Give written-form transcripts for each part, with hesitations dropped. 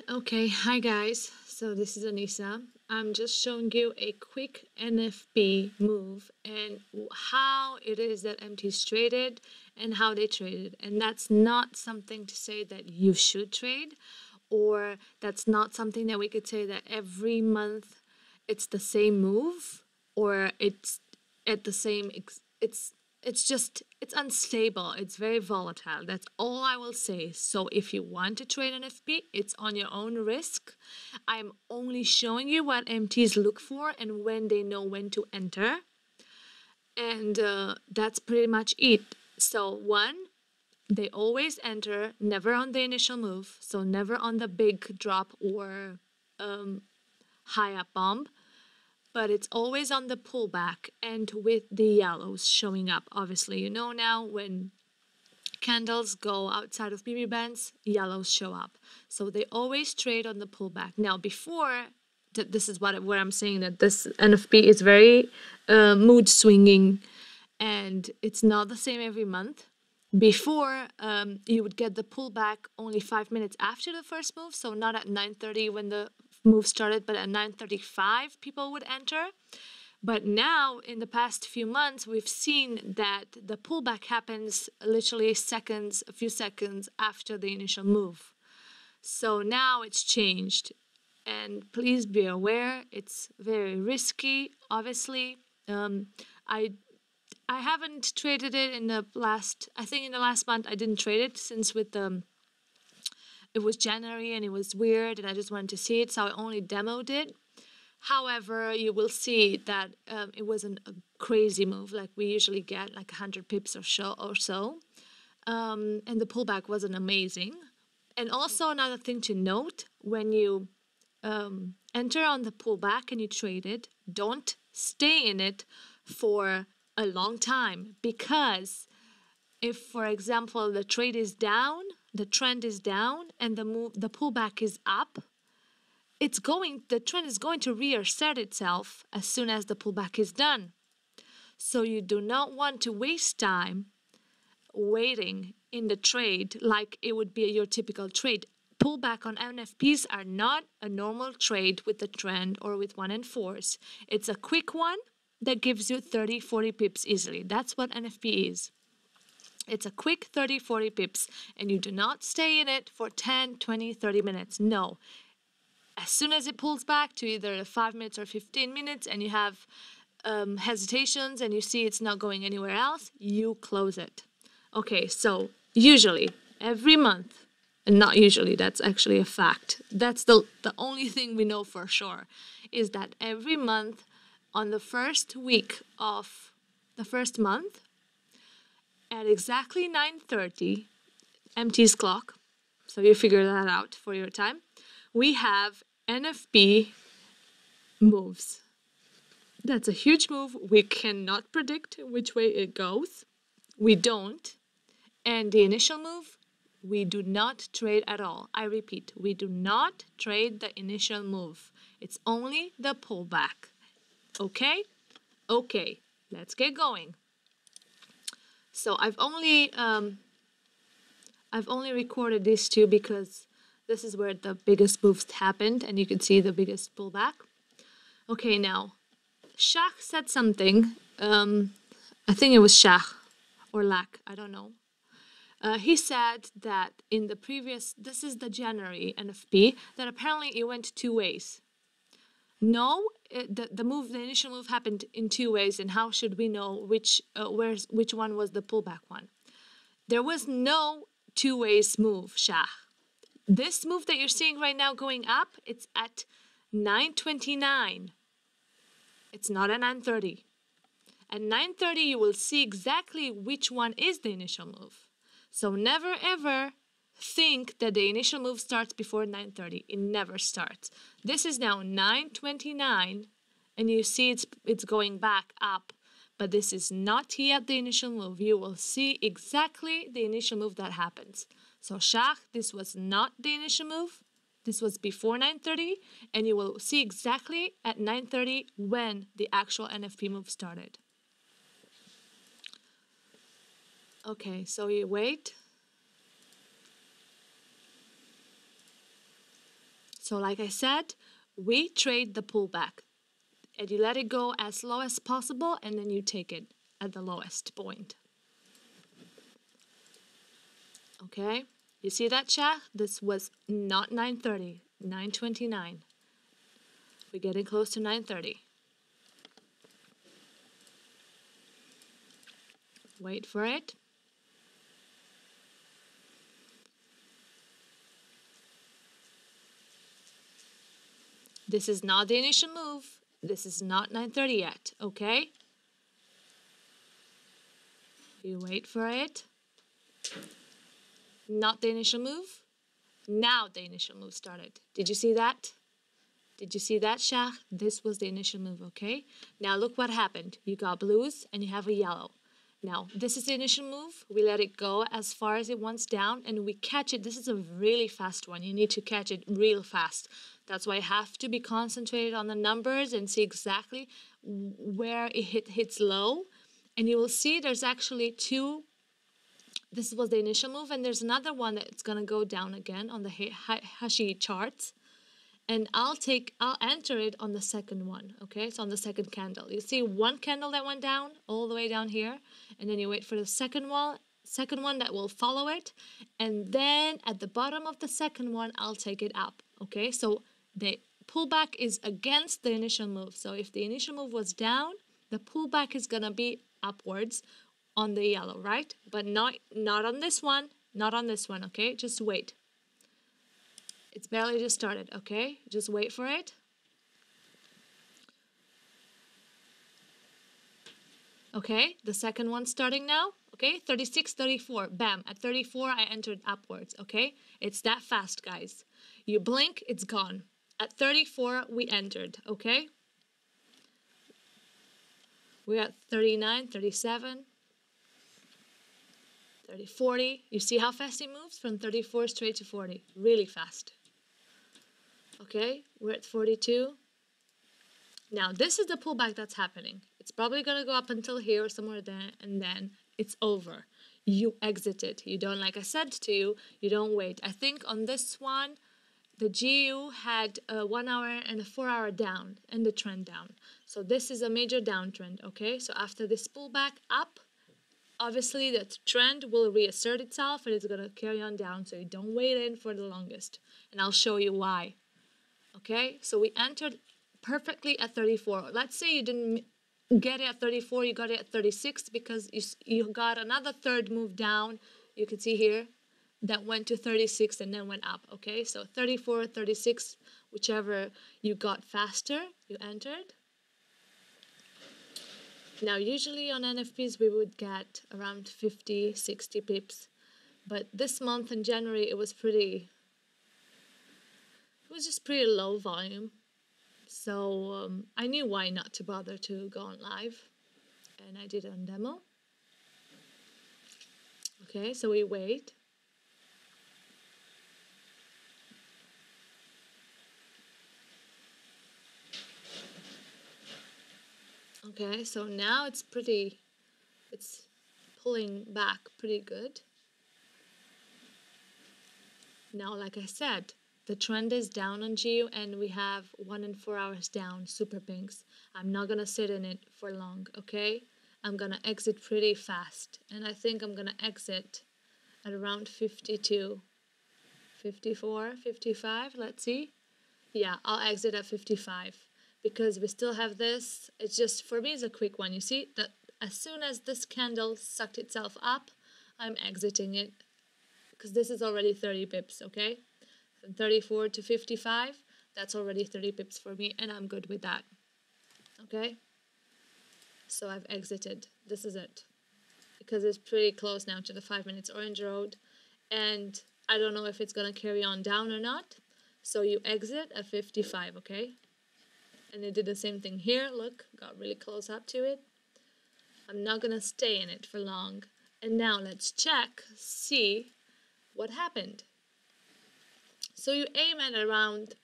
Okay, hi guys. So this is Anisa. I'm just showing you a quick NFP move and how it is that MT's traded and how they traded. And that's not something to say that you should trade, or that's not something that we could say that every month it's the same move, or it's at the same it's unstable, it's very volatile. That's all I will say. So if you want to trade an FP, it's on your own risk. I'm only showing you what MTs look for and when they know when to enter, and that's pretty much it. So one, they always enter never on the initial move, so never on the big drop or high up bomb, but it's always on the pullback and with the yellows showing up. Obviously, you know now when candles go outside of BB bands, yellows show up. So they always trade on the pullback. Now, before, this is what where I'm saying that this NFP is very mood swinging and it's not the same every month. Before, you would get the pullback only 5 minutes after the first move, so not at 9:30 when the move started, but at 9:35 people would enter. But now, in the past few months, we've seen that the pullback happens literally seconds, a few seconds after the initial move. So now it's changed. And please be aware, it's very risky, obviously. I haven't traded it in the last, I think in the last month I didn't trade it since it was January and it was weird and I just wanted to see it, so I only demoed it. However, you will see that it wasn't a crazy move like we usually get, like 100 pips or so. And the pullback wasn't amazing. And also another thing to note, when you enter on the pullback and you trade it, don't stay in it for a long time, because if, for example, the trade is down, the trend is down, and the pullback is up, the trend is going to reassert itself as soon as the pullback is done. So you do not want to waste time waiting in the trade like it would be your typical trade. Pullback on NFPs are not a normal trade with the trend or with 1 and 4s. It's a quick one that gives you 30, 40 pips easily. That's what NFP is. It's a quick 30, 40 pips, and you do not stay in it for 10, 20, 30 minutes. No. As soon as it pulls back to either 5 minutes or 15 minutes and you have hesitations and you see it's not going anywhere else, you close it. Okay, so usually, every month, and not usually, that's actually a fact. That's the only thing we know for sure, is that every month on the first week of the first month, at exactly 9:30, MT's clock, so you figure that out for your time, we have NFP moves. That's a huge move. We cannot predict which way it goes. We don't. And the initial move, we do not trade at all. I repeat, we do not trade the initial move. It's only the pullback. Okay? Okay, let's get going. So I've only recorded these two because this is where the biggest moves happened, and you can see the biggest pullback. Okay, now, Shah said something. I think it was Shah or Lak, I don't know. He said that in the previous, this is the January NFP, that apparently it went two ways. No, the initial move happened in two ways, and how should we know which one was the pullback one? There was no two ways move, Shah. This move that you're seeing right now going up, it's at 9:29. It's not at 9:30. At 9:30, you will see exactly which one is the initial move. So never ever think that the initial move starts before 9:30. It never starts. This is now 9:29, and you see it's going back up. But this is not yet the initial move. You will see exactly the initial move that happens. So Shah, this was not the initial move. This was before 9:30, and you will see exactly at 9:30 when the actual NFP move started. Okay, so you wait. So like I said, we trade the pullback and you let it go as low as possible and then you take it at the lowest point. Okay, you see that, chat? This was not 9:30, 9:29. We're getting close to 9:30. Wait for it. This is not the initial move. This is not 9:30 yet, okay? You wait for it. Not the initial move. Now the initial move started. Did you see that? Did you see that, Shah? This was the initial move, okay? Now look what happened. You got blues and you have a yellow. Now, this is the initial move. We let it go as far as it wants down and we catch it. This is a really fast one. You need to catch it real fast. That's why you have to be concentrated on the numbers and see exactly where it hits low. And you will see there's actually two. This was the initial move, and there's another one that's going to go down again on the Hashi charts. And I'll enter it on the second one, okay? So on the second candle. You see one candle that went down all the way down here, and then you wait for the second one that will follow it, and then at the bottom of the second one, I'll take it up, okay? So the pullback is against the initial move. So if the initial move was down, the pullback is going to be upwards on the yellow, right? But not on this one, not on this one, okay? Just wait. It's barely just started, okay? Just wait for it. Okay, the second one starting now, okay? 36, 34, bam. At 34, I entered upwards, okay? It's that fast, guys. You blink, it's gone. At 34, we entered, okay? We're at 39, 37, 30, 40. You see how fast it moves? From 34 straight to 40. Really fast. Okay, we're at 42. Now, this is the pullback that's happening. It's probably going to go up until here or somewhere there, and then it's over. You exit it. You don't, like I said to you, you don't wait. I think on this one, the GU had a 1 hour and a 4 hour down, and the trend down. So this is a major downtrend, okay? So after this pullback up, obviously the trend will reassert itself and it's going to carry on down. So you don't wait in for the longest. And I'll show you why. Okay, so we entered perfectly at 34. Let's say you didn't get it at 34, you got it at 36 because you got another third move down. You can see here that went to 36 and then went up. Okay, so 34, 36, whichever you got faster, you entered. Now, usually on NFPs, we would get around 50, 60 pips. But this month in January, it was just pretty low volume. So I knew why not to bother to go on live. And I did it on demo. Okay, so we wait. Okay, so now it's pulling back pretty good. Now, like I said, the trend is down on GU and we have 1 and 4 hours down, super pinks. I'm not going to sit in it for long, okay? I'm going to exit pretty fast. And I think I'm going to exit at around 52, 54, 55, let's see. Yeah, I'll exit at 55 because we still have this. It's just, for me, it's a quick one. You see that as soon as this candle sucked itself up, I'm exiting it because this is already 30 pips, okay? From 34 to 55, that's already 30 pips for me, and I'm good with that, okay? So I've exited. This is it. Because it's pretty close now to the 5 minutes orange road, and I don't know if it's going to carry on down or not. So you exit at 55, okay? And it did the same thing here. Look, got really close up to it. I'm not going to stay in it for long. And now let's check, see what happened. So you aim at around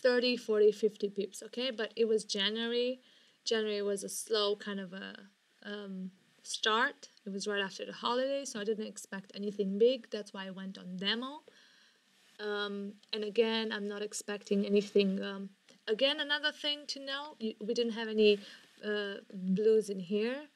30, 40, 50 pips, okay? But it was January. January was a slow kind of a start. It was right after the holiday, so I didn't expect anything big. That's why I went on demo. And again, I'm not expecting anything. Again, another thing to know, we didn't have any blues in here.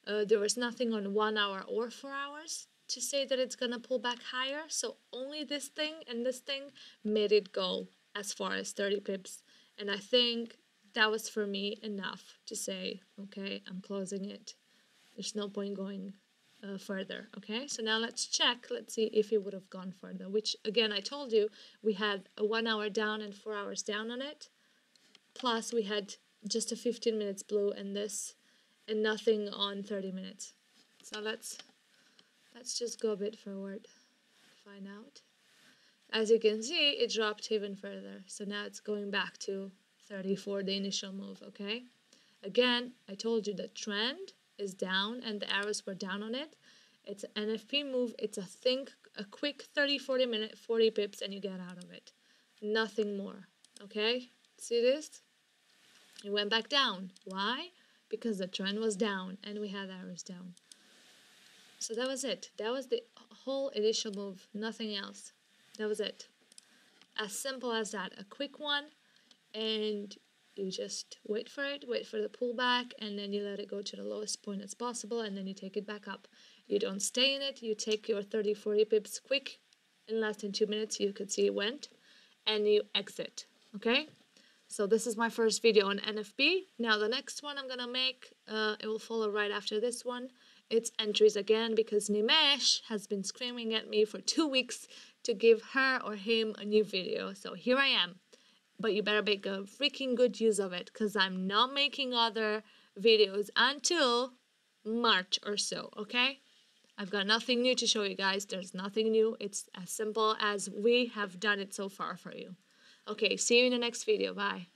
There was nothing on 1 hour or 4 hours to say that it's gonna pull back higher. So only this thing and this thing made it go as far as 30 pips. And I think that was for me enough to say, okay, I'm closing it. There's no point going further. Okay, so now let's check. Let's see if it would have gone further, which again, I told you we had a 1 hour down and 4 hours down on it. Plus we had just a 15 minutes blue and this, and nothing on 30 minutes. So let's just go a bit forward, find out. As you can see, it dropped even further. So now it's going back to 30 for the initial move, okay? Again, I told you the trend is down and the arrows were down on it. It's an NFP move. It's a quick 40 minute, 40 pips, and you get out of it. Nothing more, okay? See this? It went back down. Why? Because the trend was down and we had arrows down. So that was it. That was the whole initial move. Nothing else. That was it. As simple as that. A quick one, and you just wait for it, wait for the pullback, and then you let it go to the lowest point as possible, and then you take it back up. You don't stay in it. You take your 30-40 pips quick. In less than 2 minutes, you could see it went, and you exit. Okay? So this is my first video on NFP. Now the next one I'm gonna make, it will follow right after this one. It's entries again, because Nimesh has been screaming at me for 2 weeks to give her or him a new video. So here I am. But you better make a freaking good use of it, because I'm not making other videos until March or so, okay? I've got nothing new to show you guys. There's nothing new. It's as simple as we have done it so far for you. Okay, see you in the next video. Bye.